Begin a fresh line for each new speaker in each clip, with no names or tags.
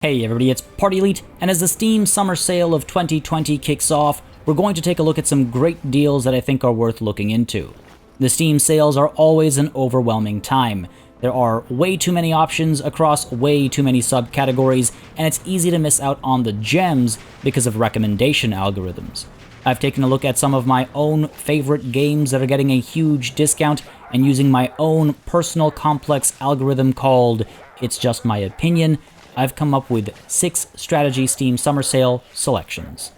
Hey everybody, it's Party Elite, and as the Steam Summer Sale of 2020 kicks off, we're going to take a look at some great deals that I think are worth looking into. The Steam sales are always an overwhelming time. There are way too many options across way too many subcategories, and it's easy to miss out on the gems because of recommendation algorithms. I've taken a look at some of my own favorite games that are getting a huge discount, and using my own personal complex algorithm called It's Just My Opinion, I've come up with 6 strategy Steam Summer Sale selections.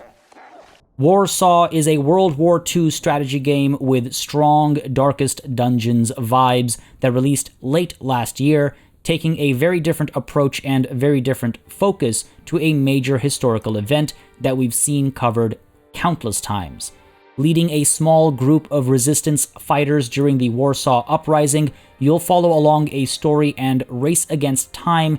WARSAW is a World War II strategy game with strong Darkest Dungeons vibes that released late last year, taking a very different approach and very different focus to a major historical event that we've seen covered countless times. Leading a small group of resistance fighters during the Warsaw Uprising, you'll follow along a story and race against time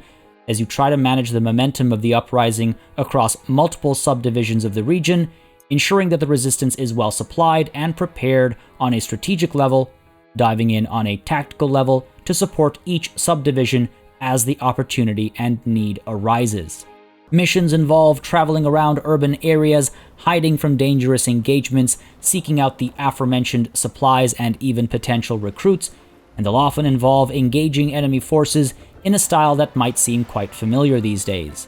as you try to manage the momentum of the uprising across multiple subdivisions of the region, ensuring that the resistance is well supplied and prepared on a strategic level, diving in on a tactical level to support each subdivision as the opportunity and need arises. Missions involve traveling around urban areas, hiding from dangerous engagements, seeking out the aforementioned supplies and even potential recruits, and they'll often involve engaging enemy forces in a style that might seem quite familiar these days.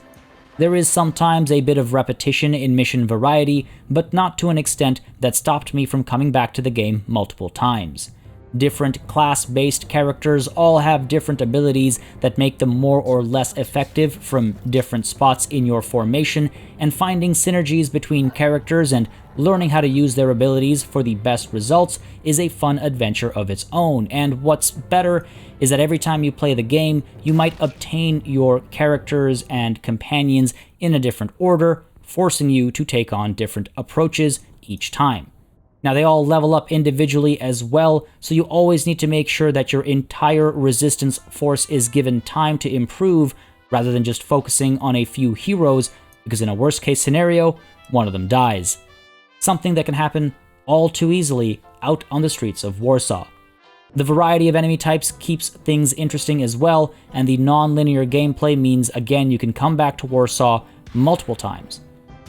There is sometimes a bit of repetition in mission variety, but not to an extent that stopped me from coming back to the game multiple times. Different class-based characters all have different abilities that make them more or less effective from different spots in your formation, and finding synergies between characters and learning how to use their abilities for the best results is a fun adventure of its own. And what's better is that every time you play the game, you might obtain your characters and companions in a different order, forcing you to take on different approaches each time. Now, they all level up individually as well, so you always need to make sure that your entire resistance force is given time to improve, rather than just focusing on a few heroes, because in a worst-case scenario, one of them dies. Something that can happen all too easily out on the streets of Warsaw. The variety of enemy types keeps things interesting as well, and the non-linear gameplay means, again, you can come back to Warsaw multiple times.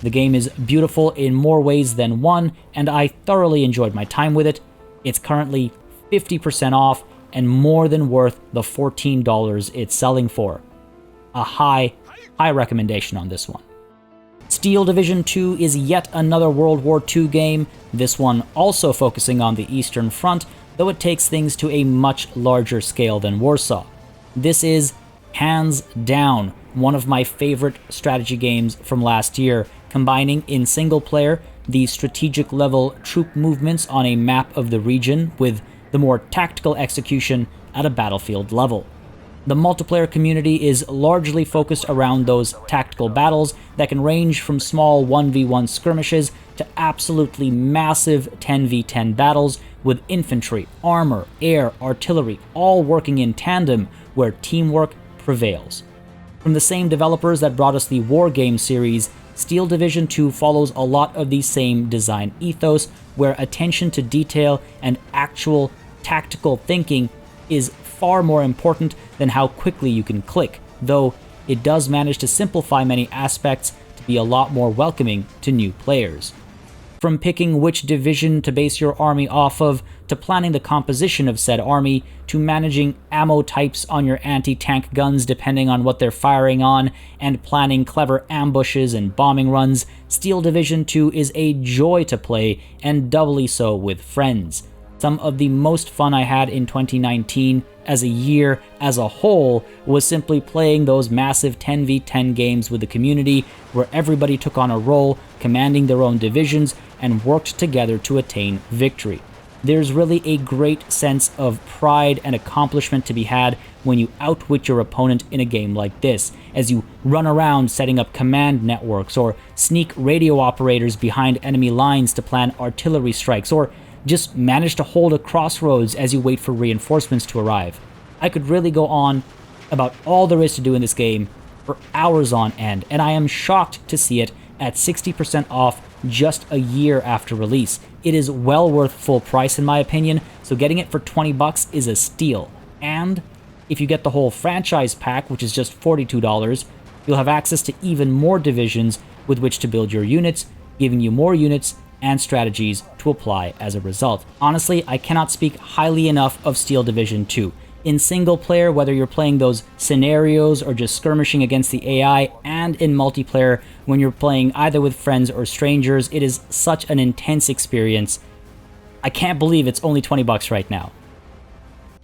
The game is beautiful in more ways than one, and I thoroughly enjoyed my time with it. It's currently 50% off and more than worth the $14 it's selling for. A high recommendation on this one. Steel Division 2 is yet another World War II game, this one also focusing on the Eastern Front, though it takes things to a much larger scale than Warsaw. This is, hands down, one of my favorite strategy games from last year, combining in single player the strategic level troop movements on a map of the region with the more tactical execution at a battlefield level. The multiplayer community is largely focused around those tactical battles that can range from small 1v1 skirmishes to absolutely massive 10v10 battles with infantry, armor, air, artillery, all working in tandem where teamwork prevails. From the same developers that brought us the War Game series, Steel Division 2 follows a lot of the same design ethos, where attention to detail and actual tactical thinking is far more important than how quickly you can click, though it does manage to simplify many aspects to be a lot more welcoming to new players. From picking which division to base your army off of, to planning the composition of said army, to managing ammo types on your anti-tank guns depending on what they're firing on, and planning clever ambushes and bombing runs, Steel Division 2 is a joy to play, and doubly so with friends. Some of the most fun I had in 2019 as a year as a whole was simply playing those massive 10v10 games with the community where everybody took on a role, commanding their own divisions, and worked together to attain victory. There's really a great sense of pride and accomplishment to be had when you outwit your opponent in a game like this, as you run around setting up command networks, or sneak radio operators behind enemy lines to plan artillery strikes, or just manage to hold a crossroads as you wait for reinforcements to arrive. I could really go on about all there is to do in this game for hours on end, and I am shocked to see it at 60% off just a year after release. It is well worth full price in my opinion, so getting it for $20 is a steal. And if you get the whole franchise pack, which is just $42, You'll have access to even more divisions with which to build your units, giving you more units and strategies to apply as a result. Honestly, I cannot speak highly enough of Steel Division 2. In single player, whether you're playing those scenarios or just skirmishing against the AI, and in multiplayer, when you're playing either with friends or strangers, it is such an intense experience. I can't believe it's only $20 right now.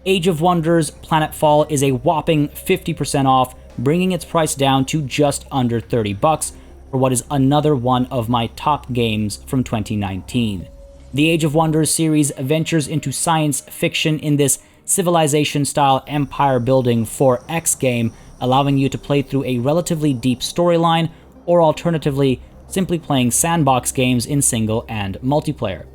Age of Wonders Planetfall is a whopping 50% off, bringing its price down to just under $30 for what is another one of my top games from 2019. The Age of Wonders series ventures into science fiction in this civilization-style empire-building 4X game, allowing you to play through a relatively deep storyline, or alternatively, simply playing sandbox games in single and multiplayer.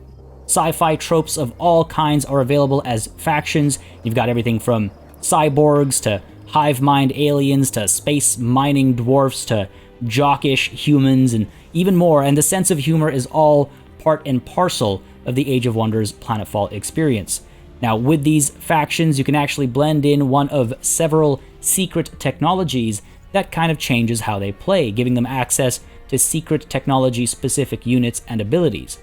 Sci-fi tropes of all kinds are available as factions. You've got everything from cyborgs to hive mind aliens to space mining dwarfs to jockish humans and even more, and the sense of humor is all part and parcel of the Age of Wonders Planetfall experience. Now, with these factions, you can actually blend in one of several secret technologies that kind of changes how they play, giving them access to secret technology-specific units and abilities.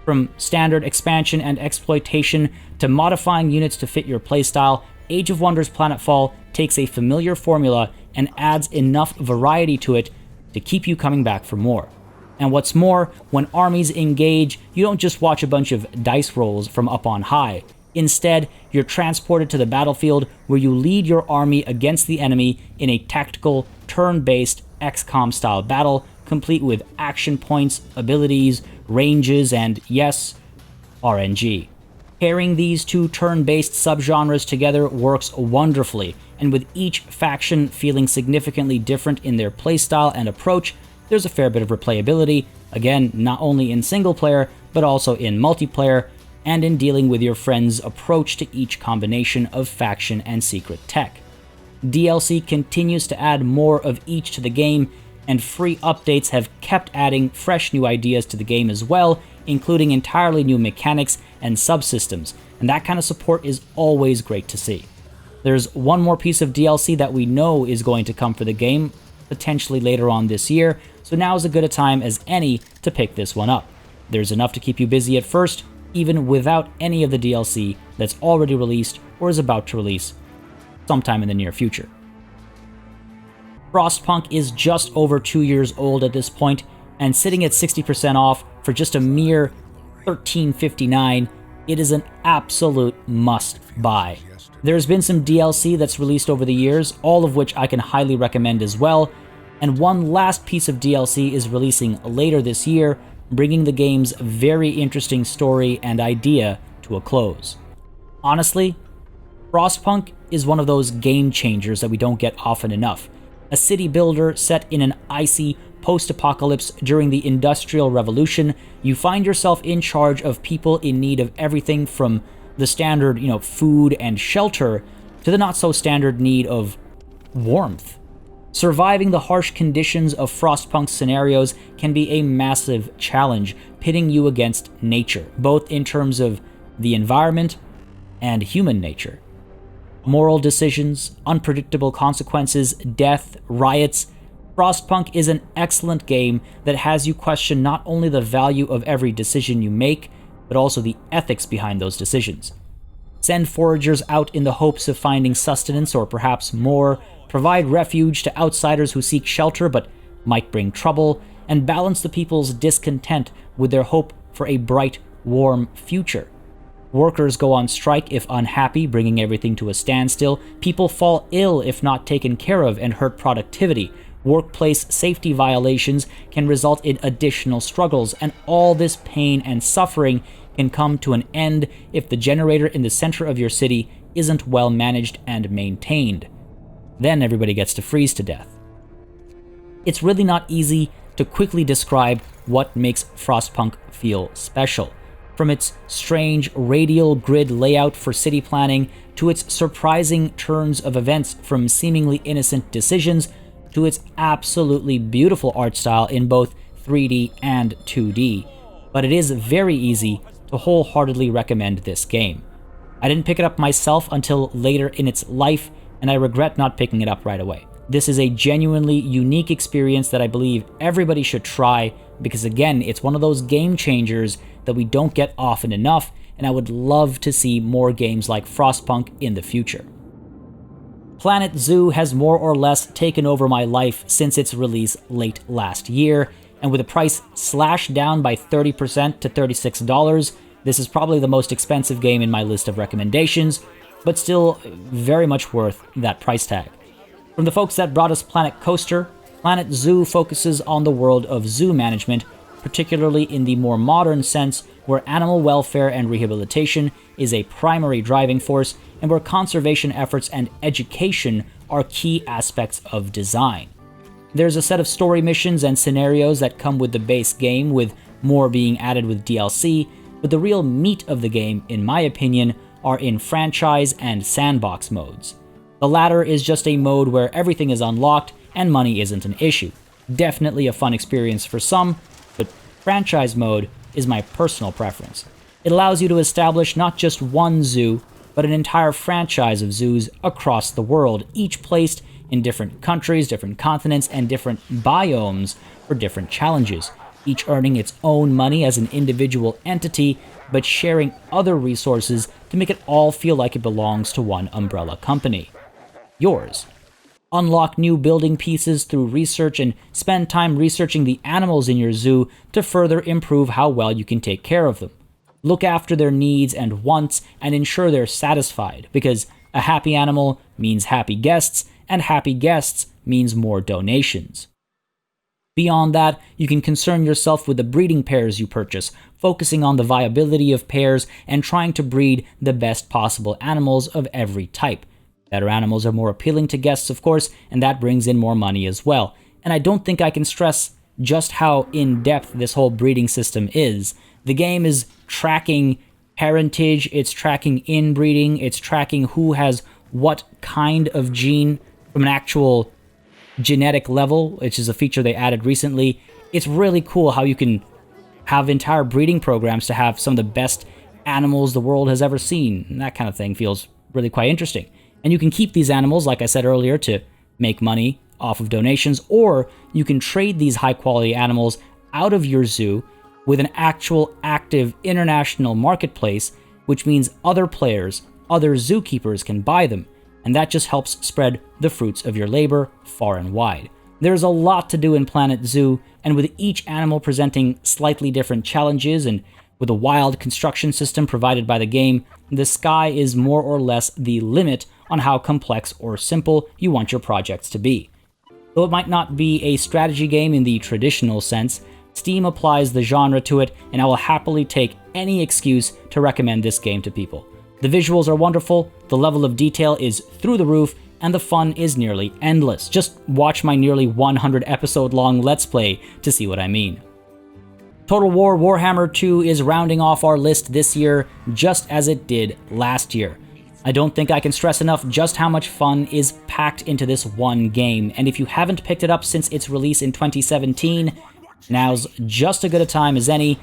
From standard expansion and exploitation to modifying units to fit your playstyle, Age of Wonders Planetfall takes a familiar formula and adds enough variety to it to keep you coming back for more. And what's more, when armies engage, you don't just watch a bunch of dice rolls from up on high. Instead, you're transported to the battlefield where you lead your army against the enemy in a tactical, turn-based XCOM-style battle, complete with action points, abilities, ranges, and yes, RNG. Pairing these two turn-based subgenres together works wonderfully, and with each faction feeling significantly different in their playstyle and approach, there's a fair bit of replayability, again, not only in single player, but also in multiplayer, and in dealing with your friend's approach to each combination of faction and secret tech. DLC continues to add more of each to the game, and free updates have kept adding fresh new ideas to the game as well, including entirely new mechanics and subsystems, and that kind of support is always great to see. There's one more piece of DLC that we know is going to come for the game, potentially later on this year, so now is as good a time as any to pick this one up. There's enough to keep you busy at first, even without any of the DLC that's already released or is about to release sometime in the near future. Frostpunk is just over 2 years old at this point, and sitting at 60% off for just a mere $13.59, it is an absolute must-buy. There's been some DLC that's released over the years, all of which I can highly recommend as well, and one last piece of DLC is releasing later this year, bringing the game's very interesting story and idea to a close. Honestly, Frostpunk is one of those game changers that we don't get often enough. A city builder set in an icy post-apocalypse during the Industrial Revolution, you find yourself in charge of people in need of everything from the standard, food and shelter to the not-so-standard need of warmth. Surviving the harsh conditions of Frostpunk scenarios can be a massive challenge, pitting you against nature, both in terms of the environment and human nature. Moral decisions, unpredictable consequences, death, riots. Frostpunk is an excellent game that has you question not only the value of every decision you make, but also the ethics behind those decisions. Send foragers out in the hopes of finding sustenance or perhaps more, provide refuge to outsiders who seek shelter but might bring trouble, and balance the people's discontent with their hope for a bright, warm future. Workers go on strike if unhappy, bringing everything to a standstill. People fall ill if not taken care of and hurt productivity. Workplace safety violations can result in additional struggles, and all this pain and suffering can come to an end if the generator in the center of your city isn't well managed and maintained. Then everybody gets to freeze to death. It's really not easy to quickly describe what makes Frostpunk feel special. From its strange radial grid layout for city planning, to its surprising turns of events from seemingly innocent decisions, to its absolutely beautiful art style in both 3D and 2D. But it is very easy to wholeheartedly recommend this game. I didn't pick it up myself until later in its life, and I regret not picking it up right away. This is a genuinely unique experience that I believe everybody should try because, again, it's one of those game changers that we don't get often enough, and I would love to see more games like Frostpunk in the future. Planet Zoo has more or less taken over my life since its release late last year, and with the price slashed down by 30% to $36, this is probably the most expensive game in my list of recommendations, but still very much worth that price tag. From the folks that brought us Planet Coaster, Planet Zoo focuses on the world of zoo management, particularly in the more modern sense where animal welfare and rehabilitation is a primary driving force and where conservation efforts and education are key aspects of design. There's a set of story missions and scenarios that come with the base game, with more being added with DLC, but the real meat of the game, in my opinion, are in franchise and sandbox modes. The latter is just a mode where everything is unlocked and money isn't an issue. Definitely a fun experience for some, but franchise mode is my personal preference. It allows you to establish not just one zoo, but an entire franchise of zoos across the world, each placed in different countries, different continents, and different biomes for different challenges, each earning its own money as an individual entity, but sharing other resources to make it all feel like it belongs to one umbrella company. Yours. Unlock new building pieces through research and spend time researching the animals in your zoo to further improve how well you can take care of them. Look after their needs and wants and ensure they're satisfied, because a happy animal means happy guests, and happy guests means more donations. Beyond that, you can concern yourself with the breeding pairs you purchase, focusing on the viability of pairs and trying to breed the best possible animals of every type. Better animals are more appealing to guests, of course, and that brings in more money as well. And I don't think I can stress just how in-depth this whole breeding system is. The game is tracking parentage, it's tracking inbreeding, it's tracking who has what kind of gene from an actual genetic level, which is a feature they added recently. It's really cool how you can have entire breeding programs to have some of the best animals the world has ever seen. And that kind of thing feels really quite interesting. And you can keep these animals, like I said earlier, to make money off of donations, or you can trade these high-quality animals out of your zoo with an actual active international marketplace, which means other players, other zookeepers can buy them, and that just helps spread the fruits of your labor far and wide. There's a lot to do in Planet Zoo, and with each animal presenting slightly different challenges and with a wild construction system provided by the game, the sky is more or less the limit on how complex or simple you want your projects to be. Though it might not be a strategy game in the traditional sense, Steam applies the genre to it, and I will happily take any excuse to recommend this game to people. The visuals are wonderful, the level of detail is through the roof, and the fun is nearly endless. Just watch my nearly 100 episode long Let's Play to see what I mean. Total War Warhammer II is rounding off our list this year, just as it did last year. I don't think I can stress enough just how much fun is packed into this one game, and if you haven't picked it up since its release in 2017, now's just as good a time as any,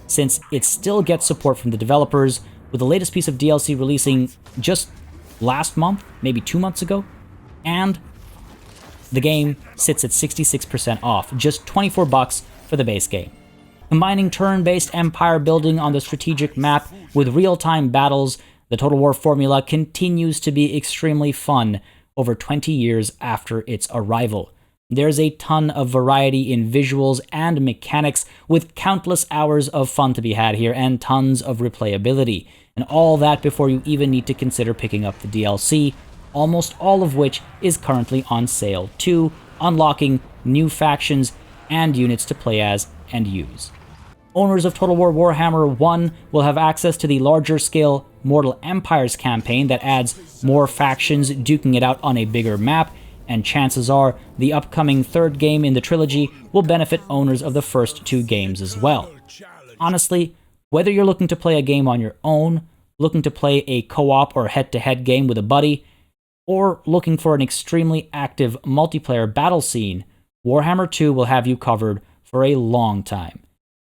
since it still gets support from the developers, with the latest piece of DLC releasing just last month, maybe 2 months ago, and the game sits at 66% off, just $24 for the base game. Combining turn-based empire building on the strategic map with real-time battles, the Total War formula continues to be extremely fun over 20 years after its arrival. There's a ton of variety in visuals and mechanics, with countless hours of fun to be had here and tons of replayability, and all that before you even need to consider picking up the DLC, almost all of which is currently on sale too, unlocking new factions and units to play as and use. Owners of Total War Warhammer 1 will have access to the larger-scale Mortal Empires campaign that adds more factions duking it out on a bigger map, and chances are the upcoming third game in the trilogy will benefit owners of the first 2 games as well. Honestly, whether you're looking to play a game on your own, looking to play a co-op or head-to-head game with a buddy, or looking for an extremely active multiplayer battle scene, Warhammer 2 will have you covered for a long time.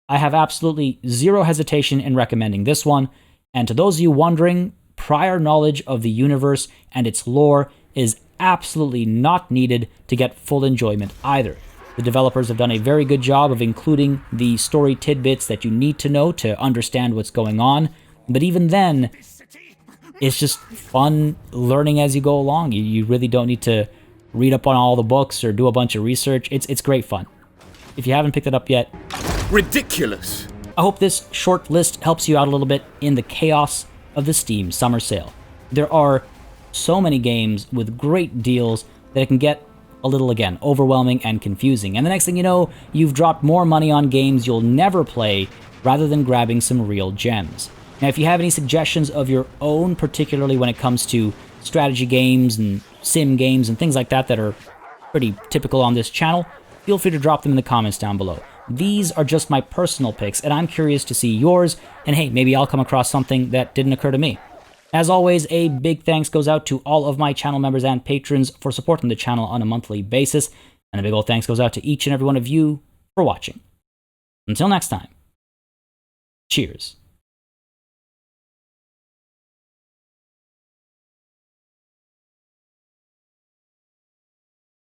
I have absolutely zero hesitation in recommending this one, and to those of you wondering, prior knowledge of the universe and its lore is absolutely not needed to get full enjoyment either. The developers have done a very good job of including the story tidbits that you need to know to understand what's going on, but even then, it's just fun learning as you go along. You really don't need to read up on all the books or do a bunch of research. It's great fun. If you haven't picked it up yet,
ridiculous!
I hope this short list helps you out a little bit in the chaos of the Steam summer sale. There are so many games with great deals that it can get a little, again, overwhelming and confusing. And the next thing you know, you've dropped more money on games you'll never play rather than grabbing some real gems. Now, if you have any suggestions of your own, particularly when it comes to strategy games and sim games and things like that that are pretty typical on this channel, feel free to drop them in the comments down below. These are just my personal picks, and I'm curious to see yours, and hey, maybe I'll come across something that didn't occur to me. As always, a big thanks goes out to all of my channel members and patrons for supporting the channel on a monthly basis, and a big old thanks goes out to each and every one of you for watching. Until next time, cheers.